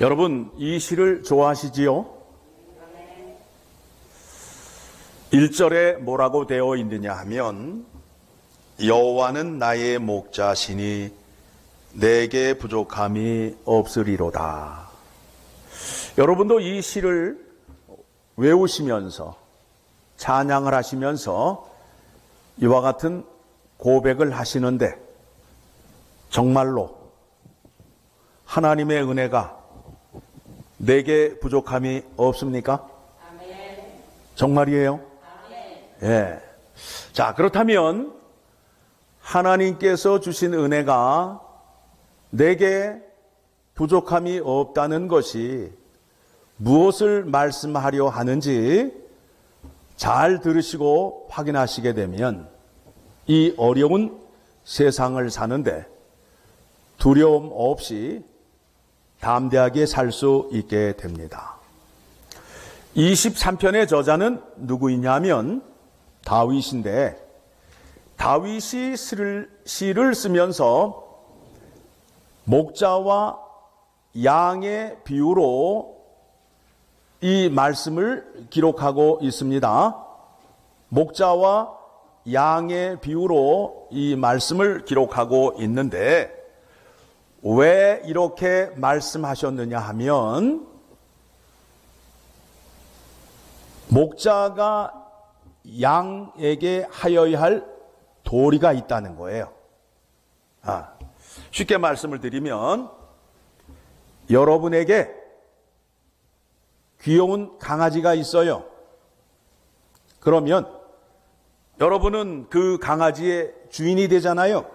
여러분, 이 시를 좋아하시지요? 1절에 뭐라고 되어 있느냐 하면 여호와는 나의 목자시니 내게 부족함이 없으리로다. 여러분도 이 시를 외우시면서 찬양을 하시면서 이와 같은 고백을 하시는데 정말로 하나님의 은혜가 내게 부족함이 없습니까? 아멘. 정말이에요? 아멘. 예. 자, 그렇다면 하나님께서 주신 은혜가 내게 부족함이 없다는 것이 무엇을 말씀하려 하는지 잘 들으시고 확인하시게 되면 이 어려운 세상을 사는데 두려움 없이 담대하게 살 수 있게 됩니다. 23편의 저자는 누구이냐면 다윗인데, 다윗이 시를 쓰면서 목자와 양의 비유로 이 말씀을 기록하고 있습니다. 목자와 양의 비유로 이 말씀을 기록하고 있는데 왜 이렇게 말씀하셨느냐 하면 목자가 양에게 하여야 할 도리가 있다는 거예요. 쉽게 말씀을 드리면 여러분에게 귀여운 강아지가 있어요. 그러면 여러분은 그 강아지의 주인이 되잖아요.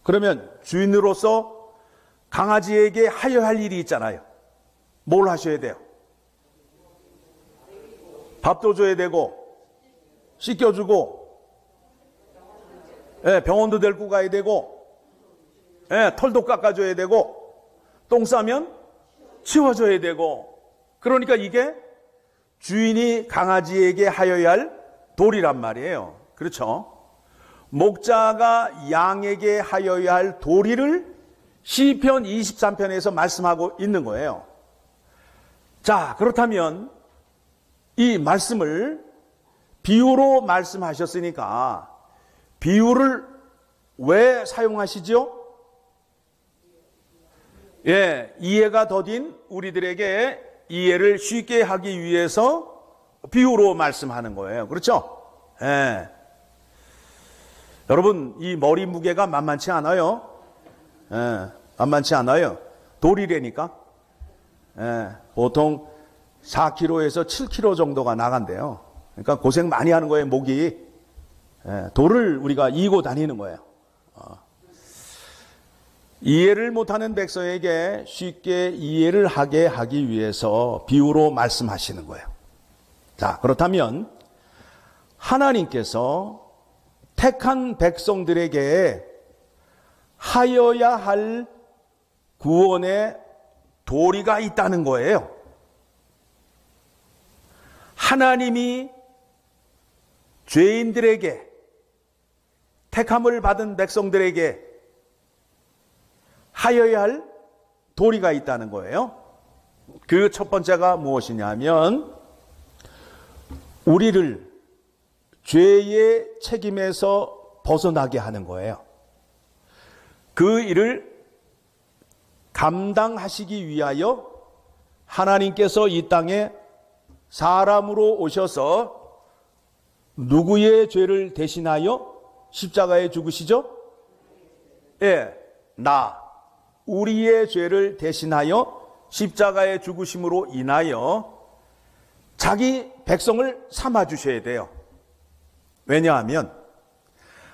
그러면 주인으로서 강아지에게 하여야 할 일이 있잖아요. 뭘 하셔야 돼요? 밥도 줘야 되고 씻겨주고 병원도 데리고 가야 되고 털도 깎아줘야 되고 똥 싸면 치워줘야 되고, 그러니까 이게 주인이 강아지에게 하여야 할 도리란 말이에요. 그렇죠? 목자가 양에게 하여야 할 도리를 시편 23편에서 말씀하고 있는 거예요. 자, 그렇다면 이 말씀을 비유로 말씀하셨으니까 비유를 왜 사용하시죠? 이해가 더딘 우리들에게 이해를 쉽게 하기 위해서 비유로 말씀하는 거예요. 그렇죠? 여러분, 이 머리 무게가 만만치 않아요. 만만치 않아요. 돌이래니까. 보통 4kg에서 7kg 정도가 나간대요. 그러니까 고생 많이 하는 거예요, 목이. 돌을 우리가 이고 다니는 거예요. 이해를 못하는 백성에게 쉽게 이해를 하게 하기 위해서 비유로 말씀하시는 거예요. 자, 그렇다면 하나님께서 택한 백성들에게 하여야 할 구원의 도리가 있다는 거예요. 하나님이 죄인들에게, 택함을 받은 백성들에게 하여야 할 도리가 있다는 거예요. 그 첫 번째가 무엇이냐면 우리를 죄의 책임에서 벗어나게 하는 거예요. 그 일을 감당하시기 위하여 하나님께서 이 땅에 사람으로 오셔서 누구의 죄를 대신하여 십자가에 죽으시죠? 우리의 죄를 대신하여 십자가에 죽으심으로 인하여 자기 백성을 삼아 주셔야 돼요. 왜냐하면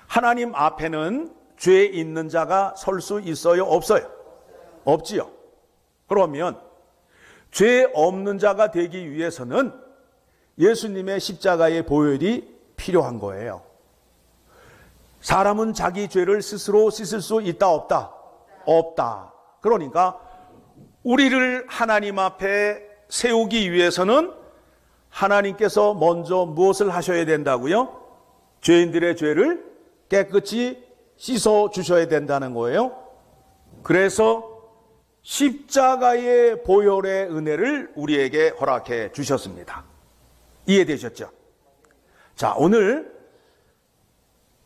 하나님 앞에는 죄 있는 자가 설 수 있어요? 없어요? 없지요. 그러면 죄 없는 자가 되기 위해서는 예수님의 십자가의 보혈이 필요한 거예요. 사람은 자기 죄를 스스로 씻을 수 있다, 없다? 없다. 그러니까 우리를 하나님 앞에 세우기 위해서는 하나님께서 먼저 무엇을 하셔야 된다고요? 죄인들의 죄를 깨끗이 씻어 주셔야 된다는 거예요. 그래서 십자가의 보혈의 은혜를 우리에게 허락해 주셨습니다. 이해되셨죠? 자, 오늘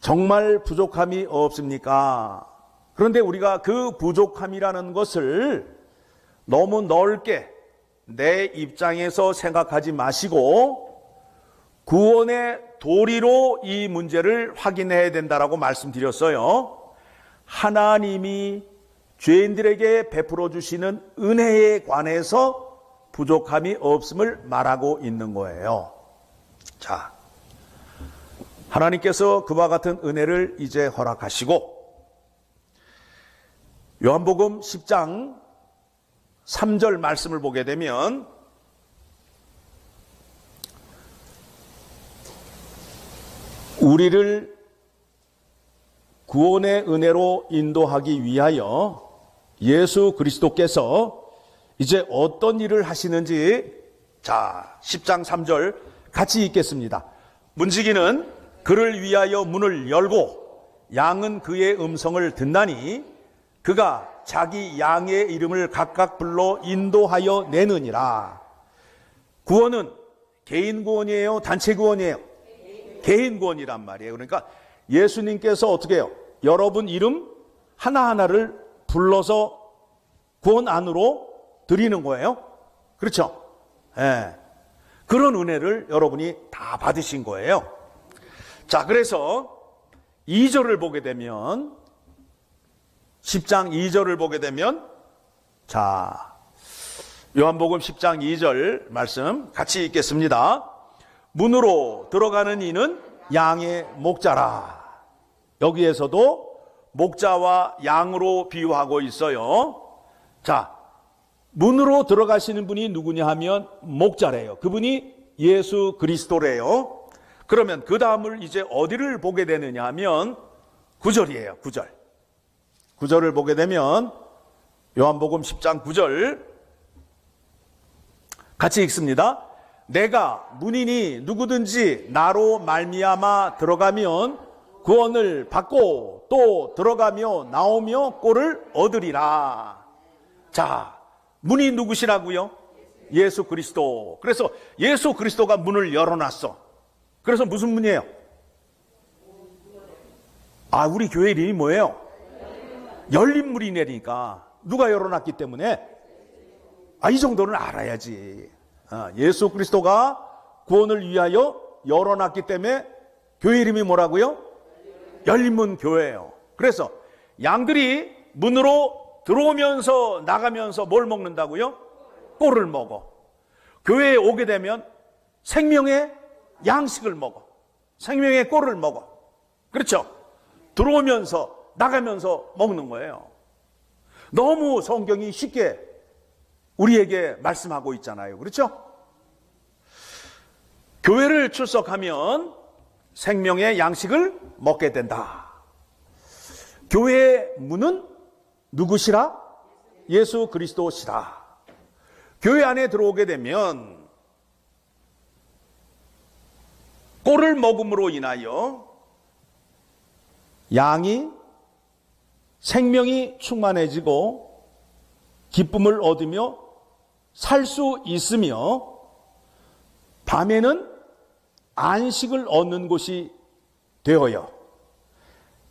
정말 부족함이 없습니까? 그런데 우리가 그 부족함이라는 것을 너무 넓게 내 입장에서 생각하지 마시고 구원의 도리로 이 문제를 확인해야 된다라고 말씀드렸어요. 하나님이 죄인들에게 베풀어 주시는 은혜에 관해서 부족함이 없음을 말하고 있는 거예요. 자, 하나님께서 그와 같은 은혜를 이제 허락하시고 요한복음 10장 3절 말씀을 보게 되면 우리를 구원의 은혜로 인도하기 위하여 예수 그리스도께서 이제 어떤 일을 하시는지, 자, 10장 3절 같이 읽겠습니다. 문지기는 그를 위하여 문을 열고 양은 그의 음성을 듣나니 그가 자기 양의 이름을 각각 불러 인도하여 내느니라. 구원은 개인 구원이에요? 단체 구원이에요? 개인 구원이란 말이에요. 그러니까 예수님께서 어떻게 해요? 여러분 이름 하나하나를 불러서 구원 안으로 드리는 거예요. 그렇죠? 예. 그런 은혜를 여러분이 다 받으신 거예요. 자, 그래서 2절을 보게 되면 10장 2절을 보게 되면 자, 요한복음 10장 2절 말씀 같이 읽겠습니다. 문으로 들어가는 이는 양의 목자라. 여기에서도 목자와 양으로 비유하고 있어요. 자, 문으로 들어가시는 분이 누구냐 하면 목자래요. 그분이 예수 그리스도래요. 그러면 그 다음을 이제 어디를 보게 되느냐 하면 9절이에요. 9절. 9절을 보게 되면 요한복음 10장 9절 같이 읽습니다. 내가 문이니 누구든지 나로 말미암아 들어가면 구원을 받고 또 들어가며 나오며 꼴을 얻으리라. 자, 문이 누구시라고요? 예수 그리스도. 그래서 예수 그리스도가 문을 열어놨어. 그래서 무슨 문이에요? 아, 우리 교회 이름이 뭐예요? 열린 문이 내리니까. 누가 열어놨기 때문에? 아, 이 정도는 알아야지. 예수 그리스도가 구원을 위하여 열어놨기 때문에 교회 이름이 뭐라고요? 열린 문 교회예요. 그래서 양들이 문으로 들어오면서 나가면서 뭘 먹는다고요? 꼴을 먹어. 교회에 오게 되면 생명의 양식을 먹어. 생명의 꼴을 먹어. 그렇죠? 들어오면서 나가면서 먹는 거예요. 너무 성경이 쉽게 우리에게 말씀하고 있잖아요. 그렇죠? 교회를 출석하면 생명의 양식을 먹게 된다. 교회의 문은 누구시라? 예수 그리스도시라. 교회 안에 들어오게 되면 꼴을 먹음으로 인하여 양이 생명이 충만해지고 기쁨을 얻으며 살 수 있으며 밤에는 안식을 얻는 곳이 되어요.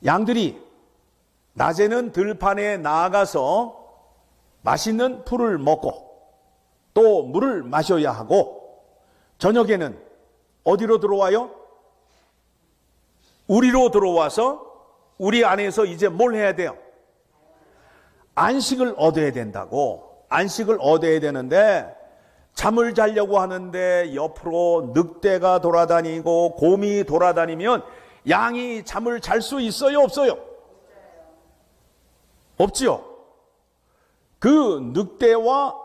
양들이 낮에는 들판에 나아가서 맛있는 풀을 먹고 또 물을 마셔야 하고 저녁에는 어디로 들어와요? 우리로 들어와서 우리 안에서 이제 뭘 해야 돼요? 안식을 얻어야 된다고. 안식을 얻어야 되는데 잠을 자려고 하는데 옆으로 늑대가 돌아다니고 곰이 돌아다니면 양이 잠을 잘 수 있어요? 없어요? 없지요. 그 늑대와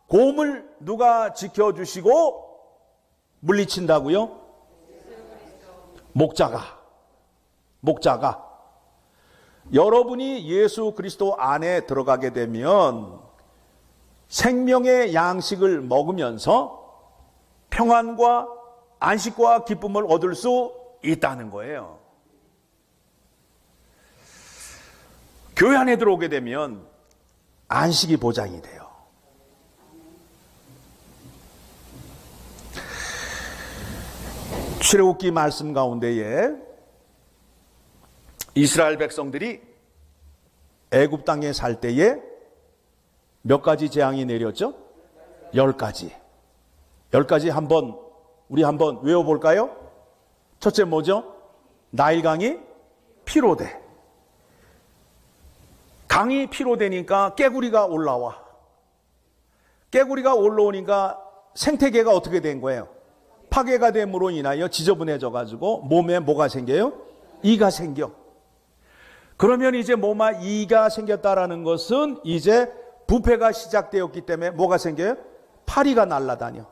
곰을 누가 지켜주시고 물리친다고요? 목자가. 여러분이 예수 그리스도 안에 들어가게 되면 생명의 양식을 먹으면서 평안과 안식과 기쁨을 얻을 수 있다는 거예요. 교회 안에 들어오게 되면 안식이 보장이 돼요. 출애굽기 말씀 가운데에 이스라엘 백성들이 애굽 땅에 살 때에 몇 가지 재앙이 내렸죠? 10가지. 10가지 우리 한번 외워볼까요? 첫째 뭐죠? 나일강이 피로돼. 강이 피로되니까 깨구리가 올라와. 깨구리가 올라오니까 생태계가 어떻게 된 거예요? 파괴가 됨으로 인하여 지저분해져 가지고 몸에 뭐가 생겨요? 이가 생겨. 그러면 이제 몸에 이가 생겼다라는 것은 이제 부패가 시작되었기 때문에 뭐가 생겨요? 파리가 날아다녀.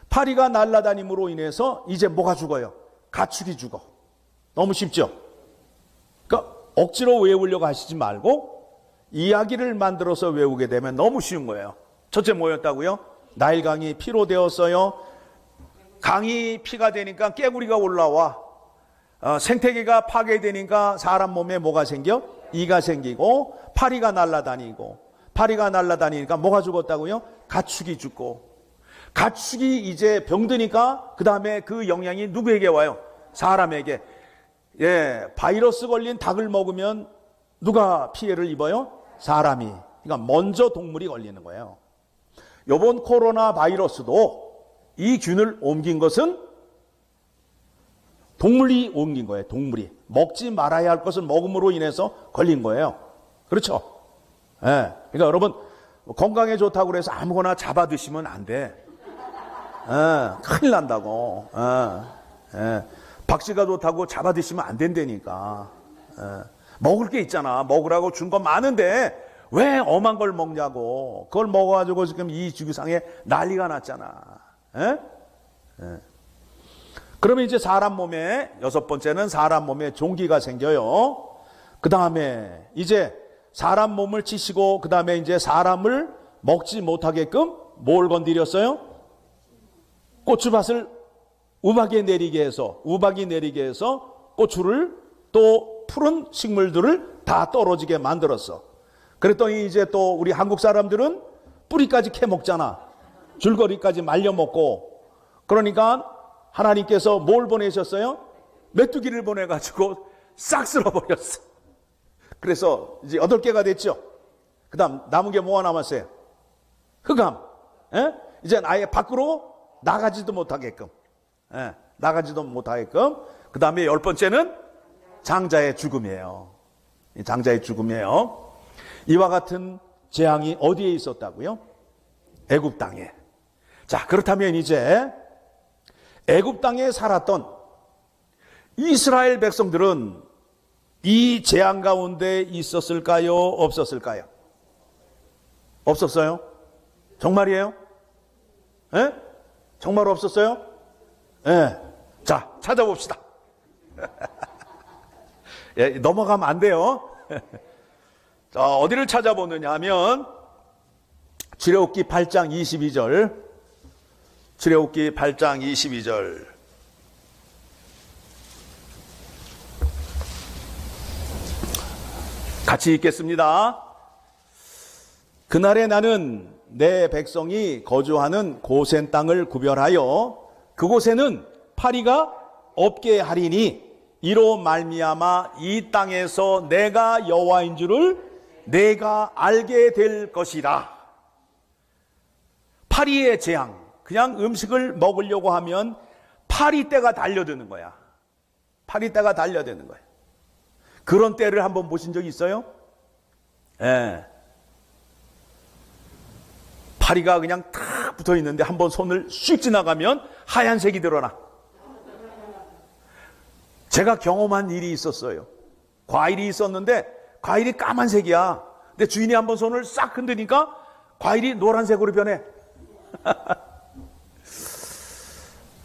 파리가 날아다님으로 인해서 이제 뭐가 죽어요? 가축이 죽어. 너무 쉽죠? 그러니까 억지로 외우려고 하시지 말고 이야기를 만들어서 외우게 되면 너무 쉬운 거예요. 첫째 뭐였다고요? 나일강이 피로 되었어요. 강이 피가 되니까 깨구리가 올라와. 생태계가 파괴되니까 사람 몸에 뭐가 생겨? 이가 생기고 파리가 날아다니고 파리가 날아다니니까 뭐가 죽었다고요? 가축이 죽고 가축이 이제 병드니까 그 다음에 그 영향이 누구에게 와요? 사람에게. 예, 바이러스 걸린 닭을 먹으면 누가 피해를 입어요? 사람이. 그러니까 먼저 동물이 걸리는 거예요. 이번 코로나 바이러스도 이 균을 옮긴 것은 동물이 옮긴 거예요. 동물이. 먹지 말아야 할 것을 먹음으로 인해서 걸린 거예요. 그렇죠? 예. 그러니까 여러분 건강에 좋다고 그래서 아무거나 잡아 드시면 안 돼. 예. 큰일 난다고. 예. 예. 박씨가 좋다고 잡아 드시면 안 된다니까. 예. 먹을 게 있잖아. 먹으라고 준 거 많은데 왜 엄한 걸 먹냐고. 그걸 먹어가지고 지금 이 지구상에 난리가 났잖아. 예? 예. 그러면 이제 사람 몸에, 여섯 번째는 사람 몸에 종기가 생겨요. 그 다음에 이제 사람 몸을 치시고, 그 다음에 이제 사람을 먹지 못하게끔 뭘 건드렸어요? 고추밭을 우박이 내리게 해서 고추를 또 푸른 식물들을 다 떨어지게 만들었어. 그랬더니 이제 또 우리 한국 사람들은 뿌리까지 캐 먹잖아. 줄거리까지 말려 먹고. 그러니까 하나님께서 뭘 보내셨어요? 메뚜기를 보내가지고 싹 쓸어버렸어. 그래서 이제 8개가 됐죠. 그 다음 남은 게 뭐가 남았어요? 흑암. 예? 이제 아예 밖으로 나가지도 못하게끔. 예, 나가지도 못하게끔. 그 다음에 10번째는 장자의 죽음이에요. 장자의 죽음이에요. 이와 같은 재앙이 어디에 있었다고요? 애굽 땅에. 자, 그렇다면 이제 애굽 땅에 살았던 이스라엘 백성들은 이 재앙 가운데 있었을까요? 없었을까요? 없었어요? 정말이에요? 예? 정말 없었어요? 예. 자, 찾아봅시다. 예, 넘어가면 안 돼요. 자, 어디를 찾아보느냐 하면 출애굽기 8장 22절. 출애굽기 8장 22절. 같이 읽겠습니다. 그날에 나는 내 백성이 거주하는 고센 땅을 구별하여 그곳에는 파리가 없게 하리니 이로 말미암아 이 땅에서 내가 여호와인 줄을 내가 알게 될 것이라. 파리의 재앙. 그냥 음식을 먹으려고 하면 파리떼가 달려드는 거야. 파리떼가 달려드는 거야. 그런 때를 한번 보신 적 있어요? 예. 파리가 그냥 탁 붙어 있는데 한번 손을 슉 지나가면 하얀색이 드러나. 제가 경험한 일이 있었어요. 과일이 있었는데 과일이 까만색이야. 근데 주인이 한번 손을 싹 흔드니까 과일이 노란색으로 변해.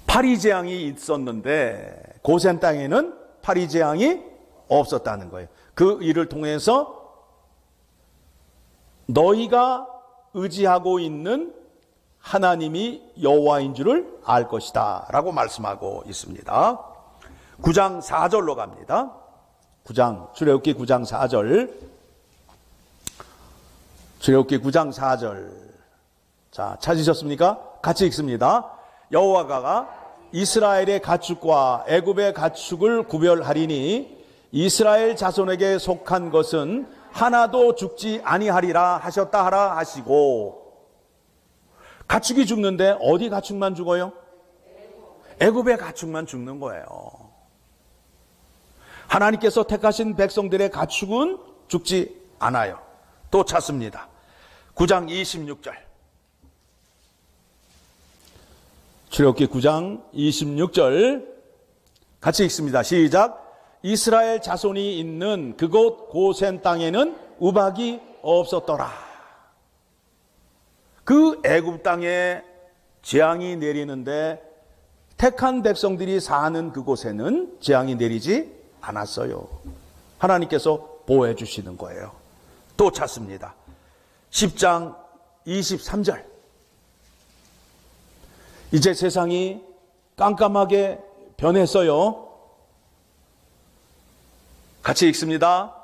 파리 재앙이 있었는데 고센 땅에는 파리 재앙이 없었다는 거예요. 그 일을 통해서 너희가 의지하고 있는 하나님이 여호와인 줄을 알 것이다 라고 말씀하고 있습니다. 9장 4절로 갑니다. 출애굽기 9장 4절. 출애굽기 9장 4절. 자, 찾으셨습니까? 같이 읽습니다. 여호와가 이스라엘의 가축과 애굽의 가축을 구별하리니 이스라엘 자손에게 속한 것은 하나도 죽지 아니하리라 하셨다 하라 하시고. 가축이 죽는데 어디 가축만 죽어요? 애굽의 가축만 죽는 거예요. 하나님께서 택하신 백성들의 가축은 죽지 않아요. 또 찾습니다. 9장 26절. 출애굽기 9장 26절 같이 읽습니다. 시작. 이스라엘 자손이 있는 그곳 고센 땅에는 우박이 없었더라. 그 애굽 땅에 재앙이 내리는데 택한 백성들이 사는 그곳에는 재앙이 내리지 않았어요. 하나님께서 보호해 주시는 거예요. 또 찾습니다. 10장 23절. 이제 세상이 깜깜하게 변했어요. 같이 읽습니다.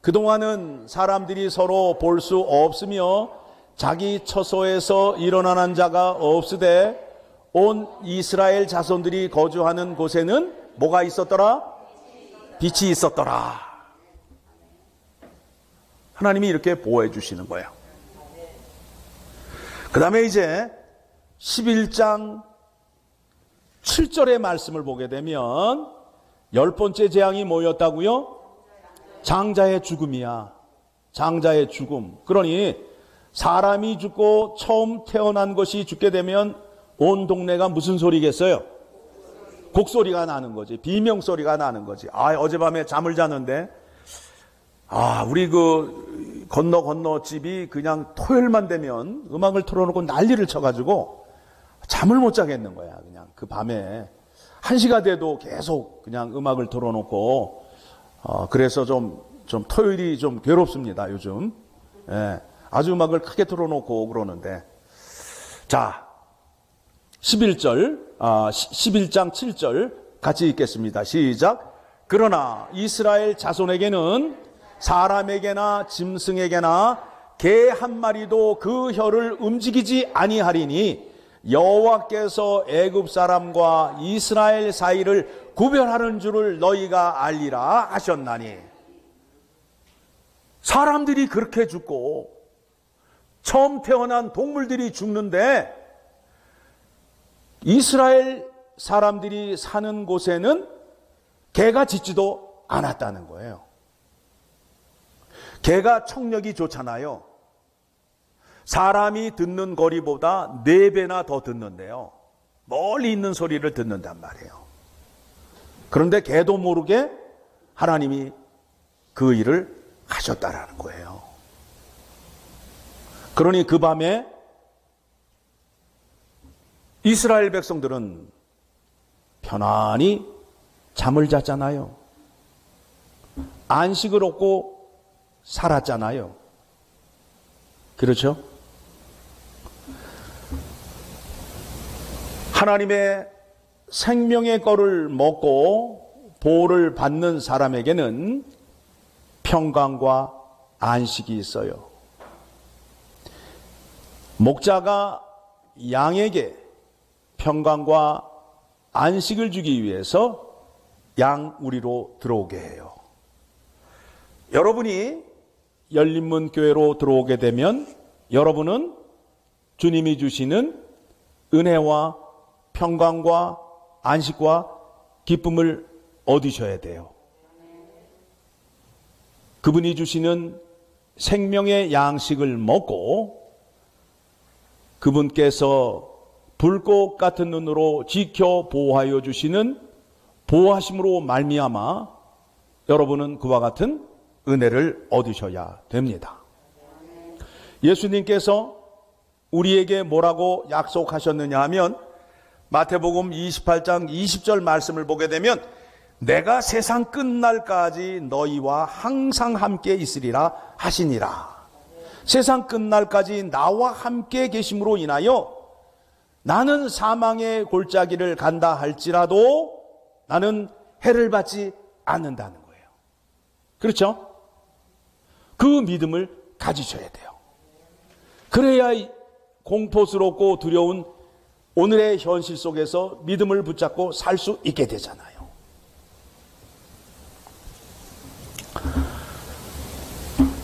그동안은 사람들이 서로 볼 수 없으며 자기 처소에서 일어나는 자가 없으되 온 이스라엘 자손들이 거주하는 곳에는 뭐가 있었더라? 빛이 있었더라. 하나님이 이렇게 보호해 주시는 거예요. 그 다음에 이제 11장 7절의 말씀을 보게 되면 10번째 재앙이 뭐였다고요? 장자의 죽음이야. 장자의 죽음. 그러니 사람이 죽고 처음 태어난 것이 죽게 되면 온 동네가 무슨 소리겠어요? 곡소리가 나는 거지. 비명소리가 나는 거지. 어젯밤에 잠을 자는데 우리 그 건너 집이 그냥 토요일만 되면 음악을 틀어놓고 난리를 쳐가지고 잠을 못 자겠는 거야. 그냥 그 밤에 1시가 돼도 계속 그냥 음악을 틀어놓고 그래서 좀 토요일이 좀 괴롭습니다. 요즘. 예, 아주 음악을 크게 틀어놓고 그러는데. 자, 11장 7절 같이 읽겠습니다. 시작. 그러나 이스라엘 자손에게는 사람에게나 짐승에게나 개 한 마리도 그 혀를 움직이지 아니하리니 여호와께서 애굽 사람과 이스라엘 사이를 구별하는 줄을 너희가 알리라 하셨나니. 사람들이 그렇게 죽고 처음 태어난 동물들이 죽는데 이스라엘 사람들이 사는 곳에는 개가 짖지도 않았다는 거예요. 개가 청력이 좋잖아요. 사람이 듣는 거리보다 4배나 더 듣는데요. 멀리 있는 소리를 듣는단 말이에요. 그런데 개도 모르게 하나님이 그 일을 하셨다라는 거예요. 그러니 그 밤에 이스라엘 백성들은 편안히 잠을 잤잖아요. 안식을 얻고 살았잖아요. 그렇죠? 하나님의 생명의 꼴을 먹고 보호를 받는 사람에게는 평강과 안식이 있어요. 목자가 양에게 평강과 안식을 주기 위해서 양 우리로 들어오게 해요. 여러분이 열린문 교회로 들어오게 되면 여러분은 주님이 주시는 은혜와 평강과 안식과 기쁨을 얻으셔야 돼요. 그분이 주시는 생명의 양식을 먹고 그분께서 불꽃 같은 눈으로 지켜 보호하여 주시는 보호하심으로 말미암아 여러분은 그와 같은 은혜를 얻으셔야 됩니다. 예수님께서 우리에게 뭐라고 약속하셨느냐 하면 마태복음 28장 20절 말씀을 보게 되면 내가 세상 끝날까지 너희와 항상 함께 있으리라 하시니라. 세상 끝날까지 나와 함께 계심으로 인하여 나는 사망의 골짜기를 간다 할지라도 나는 해를 받지 않는다는 거예요. 그렇죠? 그 믿음을 가지셔야 돼요. 그래야 공포스럽고 두려운 오늘의 현실 속에서 믿음을 붙잡고 살 수 있게 되잖아요.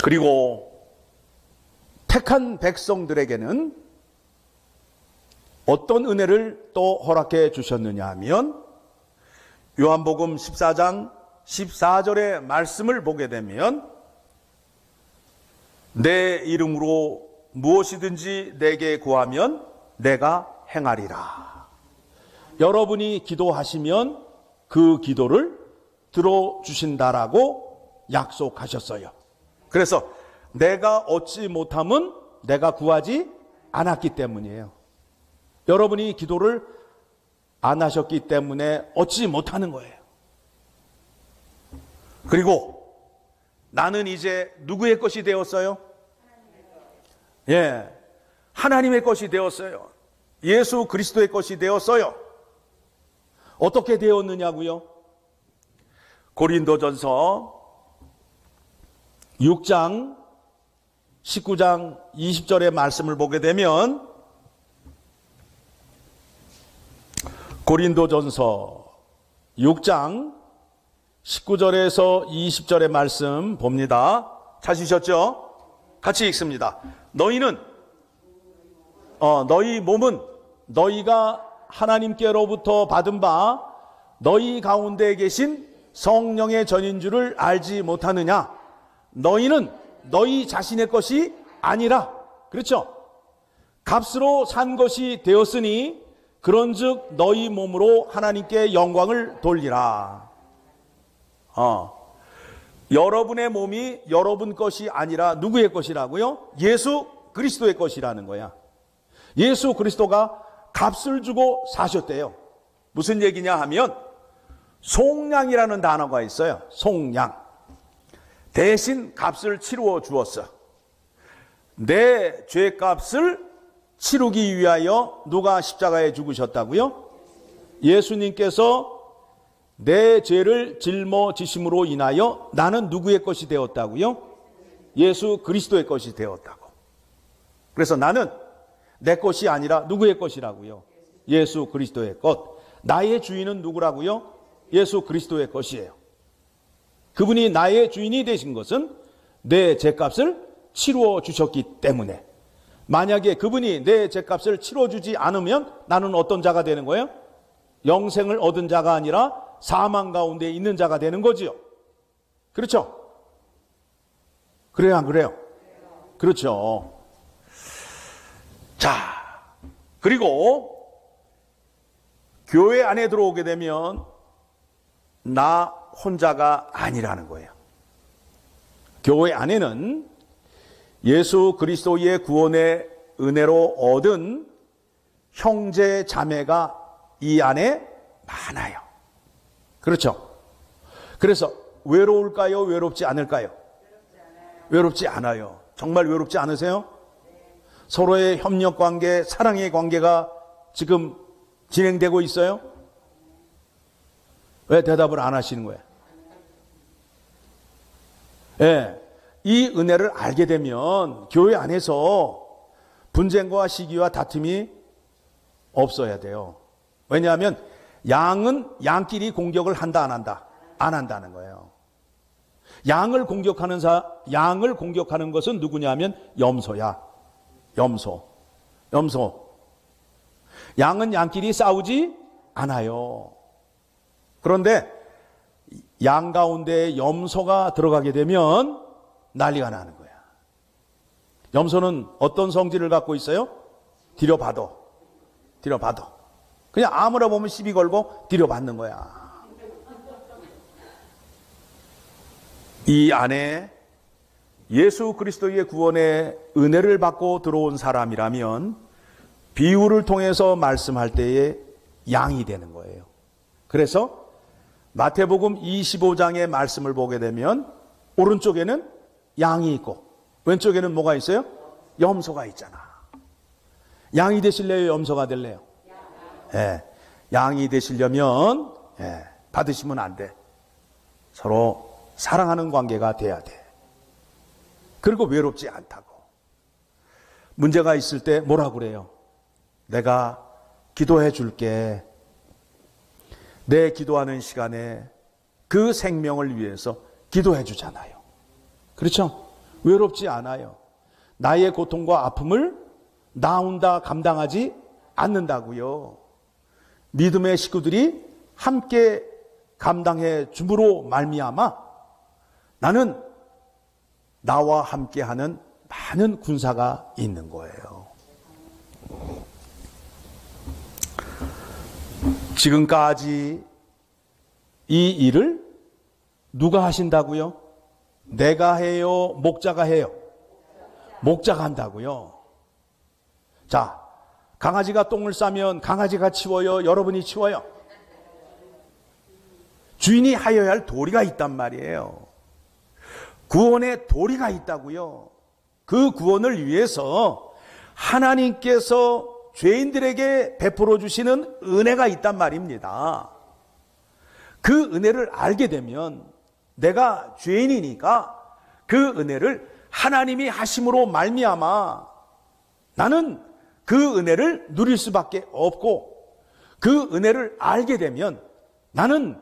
그리고 택한 백성들에게는 어떤 은혜를 또 허락해 주셨느냐 하면 요한복음 14장 14절의 말씀을 보게 되면 내 이름으로 무엇이든지 내게 구하면 내가 행하리라. 여러분이 기도하시면 그 기도를 들어주신다라고 약속하셨어요. 그래서 내가 얻지 못함은 내가 구하지 않았기 때문이에요. 여러분이 기도를 안 하셨기 때문에 얻지 못하는 거예요. 그리고 나는 이제 누구의 것이 되었어요? 예, 하나님의 것이 되었어요. 예수 그리스도의 것이 되었어요. 어떻게 되었느냐고요? 고린도전서 6장 19장 20절의 말씀을 보게 되면 고린도전서 6장 19절에서 20절의 말씀 봅니다. 찾으셨죠? 같이 읽습니다. 너희 몸은 너희가 하나님께로부터 받은 바 너희 가운데 계신 성령의 전인 줄을 알지 못하느냐? 너희는 너희 자신의 것이 아니라, 그렇죠? 값으로 산 것이 되었으니 그런즉 너희 몸으로 하나님께 영광을 돌리라. 여러분의 몸이 여러분 것이 아니라 누구의 것이라고요? 예수 그리스도의 것이라는 거야. 예수 그리스도가 값을 주고 사셨대요. 무슨 얘기냐 하면 속량이라는 단어가 있어요. 속량. 대신 값을 치루어 주었어. 내 죄값을 치르기 위하여 누가 십자가에 죽으셨다고요? 예수님께서 내 죄를 짊어지심으로 인하여 나는 누구의 것이 되었다고요? 예수 그리스도의 것이 되었다고. 그래서 나는 내 것이 아니라 누구의 것이라고요? 예수 그리스도의 것. 나의 주인은 누구라고요? 예수 그리스도의 것이에요. 그분이 나의 주인이 되신 것은 내 죄값을 치루어 주셨기 때문에, 만약에 그분이 내 죄값을 치루어 주지 않으면 나는 어떤 자가 되는 거예요? 영생을 얻은 자가 아니라 사망 가운데 있는 자가 되는 거지요. 그렇죠? 그래요, 안 그래요? 그렇죠. 자, 그리고 교회 안에 들어오게 되면 나 혼자가 아니라는 거예요. 교회 안에는 예수 그리스도의 구원의 은혜로 얻은 형제 자매가 이 안에 많아요. 그렇죠? 그래서 외로울까요? 외롭지 않을까요? 외롭지 않아요. 정말 외롭지 않으세요? 서로의 협력 관계, 사랑의 관계가 지금 진행되고 있어요? 왜 대답을 안 하시는 거예요? 예, 이 은혜를 알게 되면 교회 안에서 분쟁과 시기와 다툼이 없어야 돼요. 왜냐하면 양은 양끼리 공격을 한다, 안 한다? 안 한다는 거예요. 양을 공격하는 것은 누구냐면 염소야. 염소. 양은 양끼리 싸우지 않아요. 그런데 양 가운데 염소가 들어가게 되면 난리가 나는 거야. 염소는 어떤 성질을 갖고 있어요? 뒤로 봐도. 그냥 아무나 보면 시비 걸고 뒤로 받는 거야. 이 안에 예수 그리스도의 구원의 은혜를 받고 들어온 사람이라면 비유를 통해서 말씀할 때에 양이 되는 거예요. 그래서 마태복음 25장의 말씀을 보게 되면 오른쪽에는 양이 있고 왼쪽에는 뭐가 있어요? 염소가 있잖아. 양이 되실래요? 염소가 될래요? 예, 양이 되시려면 받으시면 안 돼. 서로 사랑하는 관계가 돼야 돼. 그리고 외롭지 않다고. 문제가 있을 때 뭐라고 그래요? 내가 기도해 줄게. 내 기도하는 시간에 그 생명을 위해서 기도해 주잖아요. 그렇죠? 외롭지 않아요. 나의 고통과 아픔을 나 혼자 감당하지 않는다고요. 믿음의 식구들이 함께 감당해 줌으로 말미암아 나는 나와 함께하는 많은 군사가 있는 거예요. 지금까지 이 일을 누가 하신다고요? 내가 해요? 목자가 해요? 목자가 한다고요. 자, 강아지가 똥을 싸면 강아지가 치워요? 여러분이 치워요? 주인이 하여야 할 도리가 있단 말이에요. 구원의 도리가 있다고요. 그 구원을 위해서 하나님께서 죄인들에게 베풀어 주시는 은혜가 있단 말입니다. 그 은혜를 알게 되면 내가 죄인이니까 그 은혜를 하나님이 하심으로 말미암아 나는 그 은혜를 누릴 수밖에 없고, 그 은혜를 알게 되면 나는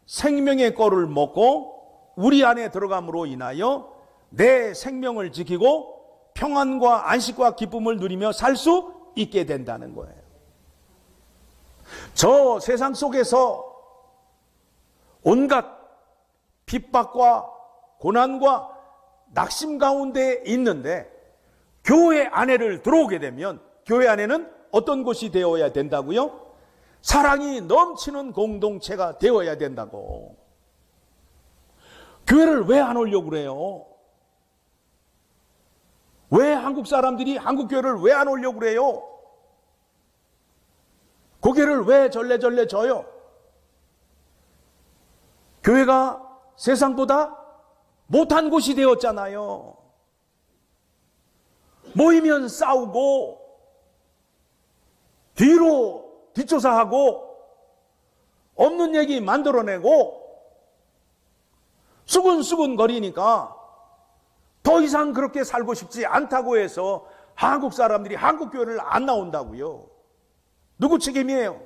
생명의 꼴을 먹고 우리 안에 들어감으로 인하여 내 생명을 지키고 평안과 안식과 기쁨을 누리며 살 수 있게 된다는 거예요. 저 세상 속에서 온갖 핍박과 고난과 낙심 가운데 있는데 교회 안에를 들어오게 되면 교회 안에는 어떤 곳이 되어야 된다고요? 사랑이 넘치는 공동체가 되어야 된다고. 교회를 왜 안 오려고 그래요? 왜 한국 사람들이 한국 교회를 왜 안 오려고 그래요? 고개를 왜 절레절레 져요? 교회가 세상보다 못한 곳이 되었잖아요. 모이면 싸우고 뒤로 뒷조사하고 없는 얘기 만들어내고 수근수근 거리니까 더 이상 그렇게 살고 싶지 않다고 해서 한국 사람들이 한국 교회를 안 나온다고요. 누구 책임이에요?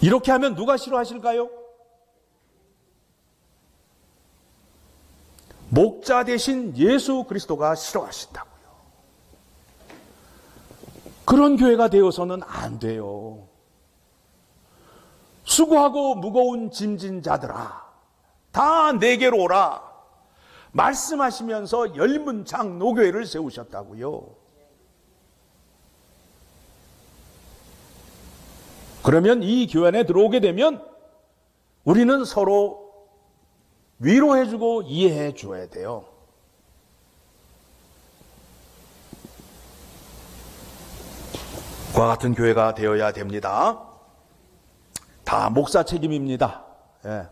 이렇게 하면 누가 싫어하실까요? 목자 대신 예수 그리스도가 싫어하신다고요. 그런 교회가 되어서는 안 돼요. 수고하고 무거운 짐진 자들아, 다 내게로 오라. 말씀하시면서 열문창 노교회를 세우셨다고요. 그러면 이 교회 안에 들어오게 되면 우리는 서로 위로해주고 이해해 줘야 돼요. 그와 같은 교회가 되어야 됩니다. 다 목사 책임입니다.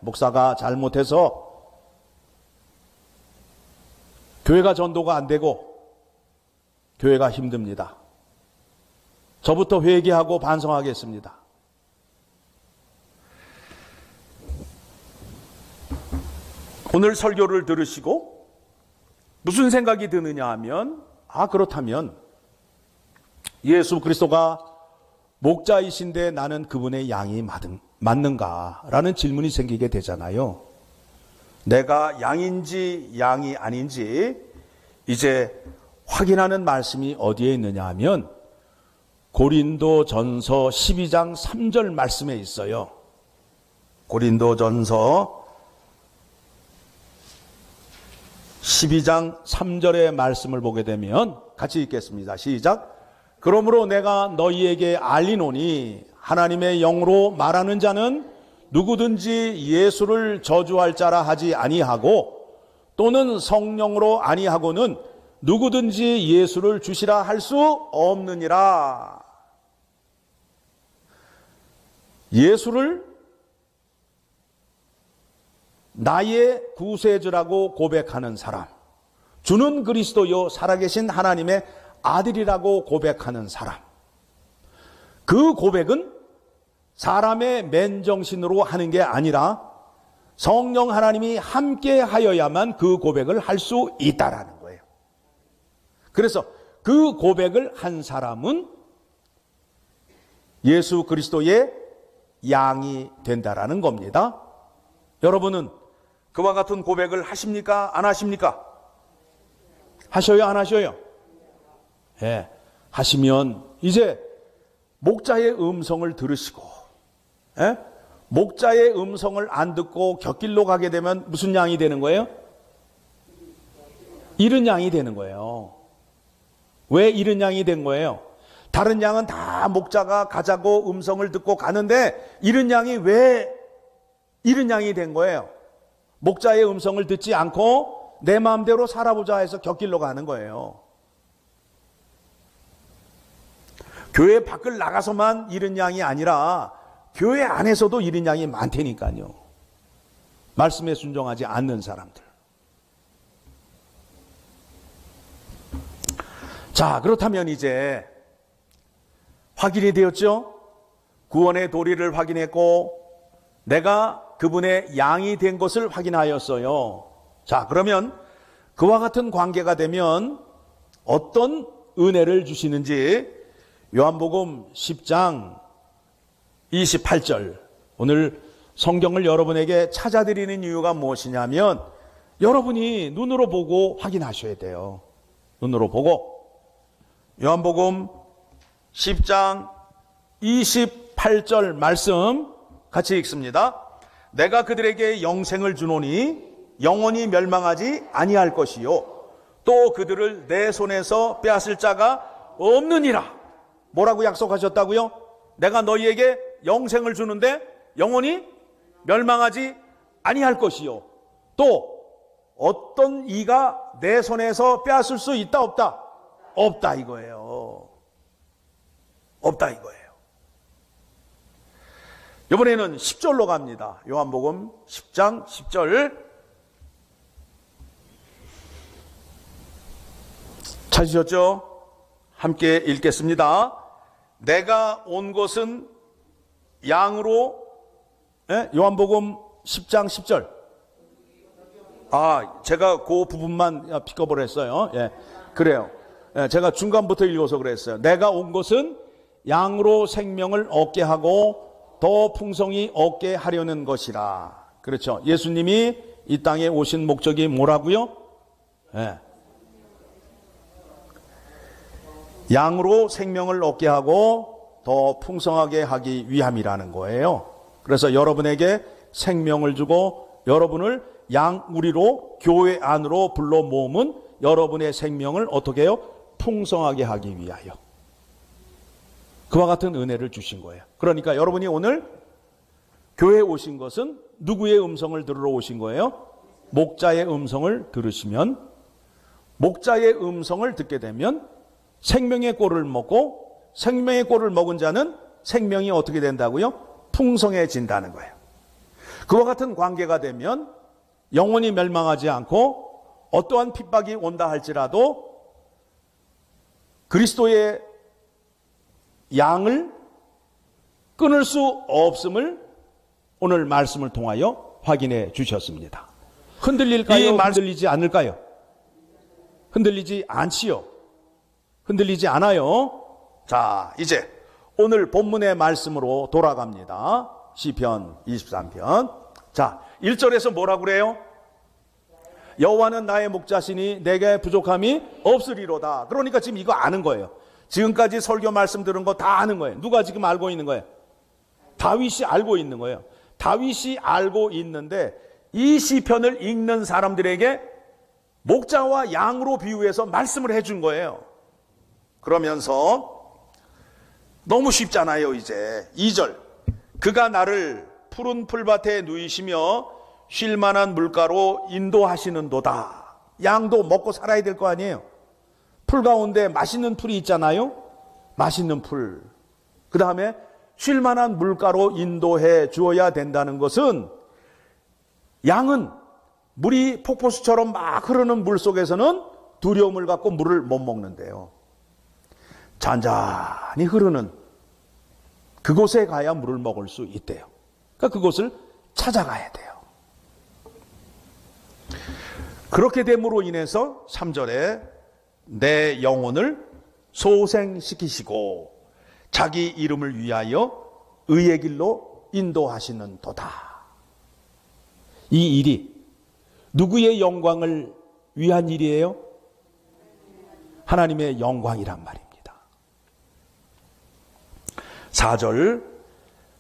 목사가 잘못해서 교회가 전도가 안 되고 교회가 힘듭니다. 저부터 회개하고 반성하겠습니다. 오늘 설교를 들으시고 무슨 생각이 드느냐 하면, 그렇다면 예수 그리스도가 목자이신데 나는 그분의 양이 맞는가라는 질문이 생기게 되잖아요. 내가 양인지 양이 아닌지 이제 확인하는 말씀이 어디에 있느냐 하면 고린도전서 12장 3절 말씀에 있어요. 고린도전서 12장 3절의 말씀을 보게 되면 같이 읽겠습니다. 시작. 그러므로 내가 너희에게 알리노니 하나님의 영으로 말하는 자는 누구든지 예수를 저주할 자라 하지 아니하고 또는 성령으로 아니하고는 누구든지 예수를 주시라 할 수 없느니라. 예수를 나의 구세주라고 고백하는 사람, 주는 그리스도요 살아계신 하나님의 아들이라고 고백하는 사람, 그 고백은 사람의 맨정신으로 하는 게 아니라 성령 하나님이 함께 하여야만 그 고백을 할 수 있다라는 거예요. 그래서 그 고백을 한 사람은 예수 그리스도의 양이 된다라는 겁니다. 여러분은 그와 같은 고백을 하십니까? 안 하십니까? 하셔요? 안 하셔요? 예, 하시면 이제 목자의 음성을 들으시고, 예? 목자의 음성을 안 듣고 곁길로 가게 되면 무슨 양이 되는 거예요? 잃은 양이 되는 거예요. 왜 잃은 양이 된 거예요? 다른 양은 다 목자가 가자고 음성을 듣고 가는데 잃은 양이 왜 잃은 양이 된 거예요? 목자의 음성을 듣지 않고 내 마음대로 살아보자 해서 곁길로 가는 거예요. 교회 밖을 나가서만 잃은 양이 아니라 교회 안에서도 잃은 양이 많다니까요. 말씀에 순종하지 않는 사람들. 자, 그렇다면 이제 확인이 되었죠? 구원의 도리를 확인했고 내가 그분의 양이 된 것을 확인하였어요. 자, 그러면 그와 같은 관계가 되면 어떤 은혜를 주시는지 요한복음 10장 28절, 오늘 성경을 여러분에게 찾아드리는 이유가 무엇이냐면 여러분이 눈으로 보고 확인하셔야 돼요. 눈으로 보고. 요한복음 10장 28절 말씀 같이 읽습니다. 내가 그들에게 영생을 주노니 영원히 멸망하지 아니할 것이요 또 그들을 내 손에서 빼앗을 자가 없느니라. 뭐라고 약속하셨다고요? 내가 너희에게 영생을 주는데 영원히 멸망하지 아니할 것이요 또 어떤 이가 내 손에서 빼앗을 수 있다 없다? 없다 이거예요. 없다 이거예요. 이번에는 10절로 갑니다. 요한복음 10장 10절 찾으셨죠? 함께 읽겠습니다. 내가 온 것은 양으로, 요한복음 10장 10절. 제가 그 부분만 픽업을 했어요. 예, 그래요. 제가 중간부터 읽어서 그랬어요. 내가 온 것은 양으로 생명을 얻게 하고 더 풍성히 얻게 하려는 것이라. 그렇죠. 예수님이 이 땅에 오신 목적이 뭐라고요? 예. 양으로 생명을 얻게 하고 더 풍성하게 하기 위함이라는 거예요. 그래서 여러분에게 생명을 주고 여러분을 양우리로 교회 안으로 불러 모으면 여러분의 생명을 어떻게 해요? 풍성하게 하기 위하여. 그와 같은 은혜를 주신 거예요. 그러니까 여러분이 오늘 교회에 오신 것은 누구의 음성을 들으러 오신 거예요? 목자의 음성을 들으시면, 목자의 음성을 듣게 되면 생명의 꼴을 먹고, 생명의 꼴을 먹은 자는 생명이 어떻게 된다고요? 풍성해진다는 거예요. 그와 같은 관계가 되면 영원히 멸망하지 않고 어떠한 핍박이 온다 할지라도 그리스도의 양을 끊을 수 없음을 오늘 말씀을 통하여 확인해 주셨습니다. 흔들릴까요? 흔들리지 않을까요? 흔들리지 않지요. 흔들리지 않아요. 자, 이제 오늘 본문의 말씀으로 돌아갑니다. 시편 23편. 자, 1절에서 뭐라고 그래요? 여호와는 나의 목자시니 내게 부족함이 없으리로다. 그러니까 지금 이거 아는 거예요. 지금까지 설교 말씀 들은 거 다 아는 거예요. 누가 지금 알고 있는 거예요? 다윗이 알고 있는 거예요. 다윗이 알고 있는데 이 시편을 읽는 사람들에게 목자와 양으로 비유해서 말씀을 해준 거예요. 그러면서 너무 쉽잖아요. 이제 2절, 그가 나를 푸른 풀밭에 누이시며 쉴 만한 물가로 인도하시는도다. 양도 먹고 살아야 될 거 아니에요. 풀 가운데 맛있는 풀이 있잖아요. 맛있는 풀. 그 다음에 쉴 만한 물가로 인도해 주어야 된다는 것은, 양은 물이 폭포수처럼 막 흐르는 물 속에서는 두려움을 갖고 물을 못 먹는데요. 잔잔히 흐르는 그곳에 가야 물을 먹을 수 있대요. 그러니까 그곳을 찾아가야 돼요. 그렇게 됨으로 인해서 3절에 내 영혼을 소생시키시고 자기 이름을 위하여 의의 길로 인도하시는 도다. 이 일이 누구의 영광을 위한 일이에요? 하나님의 영광이란 말입니다. 4절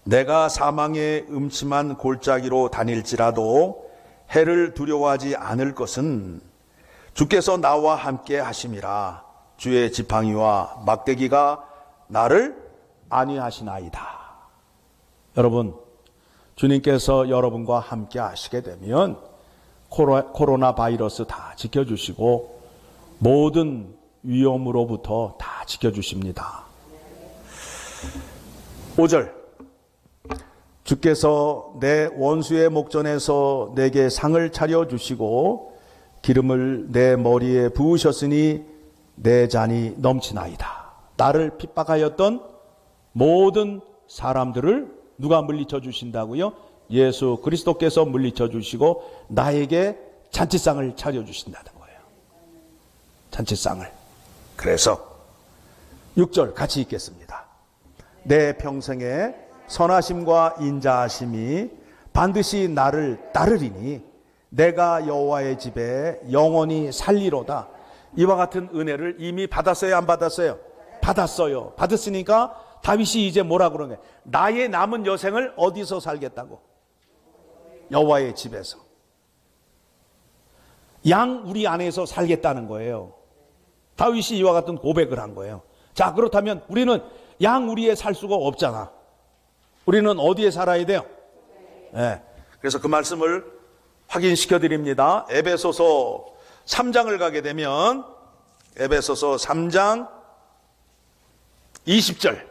내가 사망의 음침한 골짜기로 다닐지라도 해를 두려워하지 않을 것은 주께서 나와 함께 하심이라. 주의 지팡이와 막대기가 나를 안위하시나이다. 여러분, 주님께서 여러분과 함께 하시게 되면 코로나 바이러스 다 지켜주시고 모든 위험으로부터 다 지켜주십니다. 5절 주께서 내 원수의 목전에서 내게 상을 차려주시고 기름을 내 머리에 부으셨으니 내 잔이 넘치나이다. 나를 핍박하였던 모든 사람들을 누가 물리쳐 주신다고요? 예수 그리스도께서 물리쳐 주시고 나에게 잔치상을 차려주신다는 거예요. 잔치상을. 그래서 6절 같이 읽겠습니다. 내 평생에 선하심과 인자하심이 반드시 나를 따르리니 내가 여호와의 집에 영원히 살리로다. 이와 같은 은혜를 이미 받았어요, 안 받았어요? 받았어요. 받았으니까 다윗이 이제 뭐라 그러는 거예요? 나의 남은 여생을 어디서 살겠다고? 여호와의 집에서. 양 우리 안에서 살겠다는 거예요. 다윗이 이와 같은 고백을 한 거예요. 자, 그렇다면 우리는 양 우리에 살 수가 없잖아. 우리는 어디에 살아야 돼요? 네. 그래서 그 말씀을 확인시켜 드립니다. 에베소서 3장을 가게 되면 에베소서 3장 20절.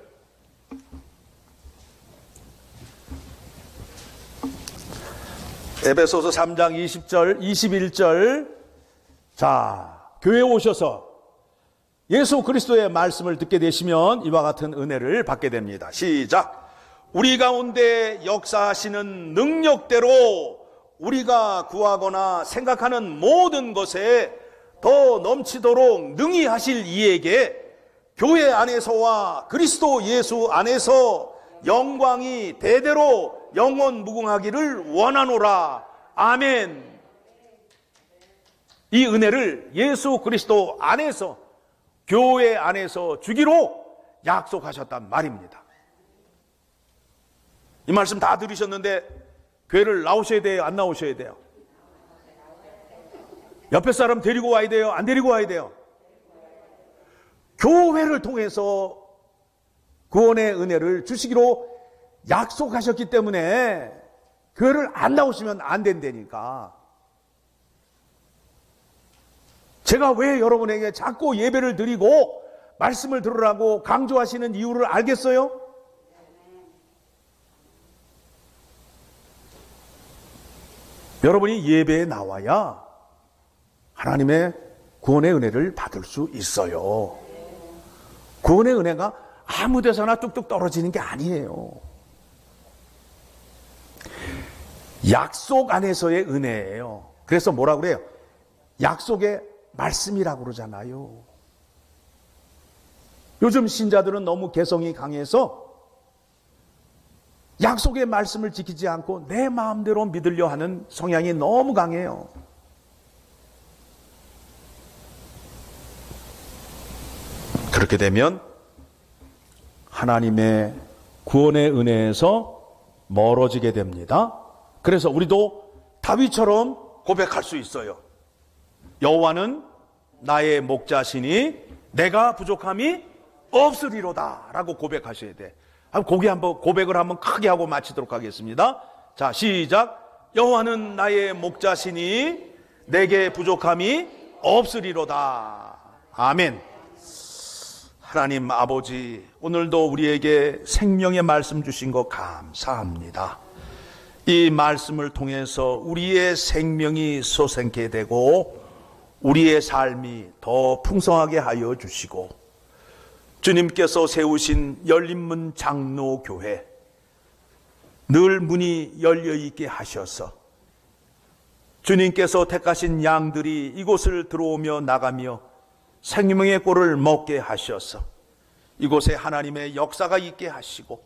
에베소서 3장 20절, 21절. 자, 교회에 오셔서 예수 그리스도의 말씀을 듣게 되시면 이와 같은 은혜를 받게 됩니다. 시작. 우리 가운데 역사하시는 능력대로 우리가 구하거나 생각하는 모든 것에 더 넘치도록 능히 하실 이에게 교회 안에서와 그리스도 예수 안에서 영광이 대대로 영원 무궁하기를 원하노라. 아멘. 이 은혜를 예수 그리스도 안에서 교회 안에서 주기로 약속하셨단 말입니다. 이 말씀 다 들으셨는데 교회를 나오셔야 돼요, 안 나오셔야 돼요? 옆에 사람 데리고 와야 돼요, 안 데리고 와야 돼요? 교회를 통해서 구원의 은혜를 주시기로 약속하셨기 때문에 교회를 안 나오시면 안 된다니까. 제가 왜 여러분에게 자꾸 예배를 드리고 말씀을 들으라고 강조하시는 이유를 알겠어요? 여러분이 예배에 나와야 하나님의 구원의 은혜를 받을 수 있어요. 구원의 은혜가 아무 데서나 뚝뚝 떨어지는 게 아니에요. 약속 안에서의 은혜예요. 그래서 뭐라고 그래요? 약속의 말씀이라고 그러잖아요. 요즘 신자들은 너무 개성이 강해서 약속의 말씀을 지키지 않고 내 마음대로 믿으려 하는 성향이 너무 강해요. 그렇게 되면 하나님의 구원의 은혜에서 멀어지게 됩니다. 그래서 우리도 다윗처럼 고백할 수 있어요. 여호와는 나의 목자시니 내가 부족함이 없으리로다 라고 고백하셔야 돼. 고백을 한번 크게 하고 마치도록 하겠습니다. 자, 시작. 여호와는 나의 목자시니 내게 부족함이 없으리로다. 아멘. 하나님 아버지, 오늘도 우리에게 생명의 말씀 주신 거 감사합니다. 이 말씀을 통해서 우리의 생명이 솟게 되고 우리의 삶이 더 풍성하게 하여 주시고 주님께서 세우신 열린문 장로교회 늘 문이 열려있게 하셔서 주님께서 택하신 양들이 이곳을 들어오며 나가며 생명의 꼴을 먹게 하셔서 이곳에 하나님의 역사가 있게 하시고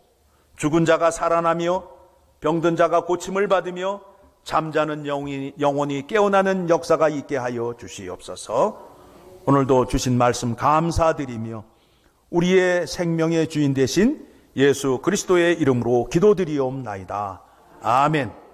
죽은 자가 살아나며 병든 자가 고침을 받으며 잠자는 영혼이 깨어나는 역사가 있게 하여 주시옵소서. 오늘도 주신 말씀 감사드리며 우리의 생명의 주인 되신 예수 그리스도의 이름으로 기도드리옵나이다. 아멘.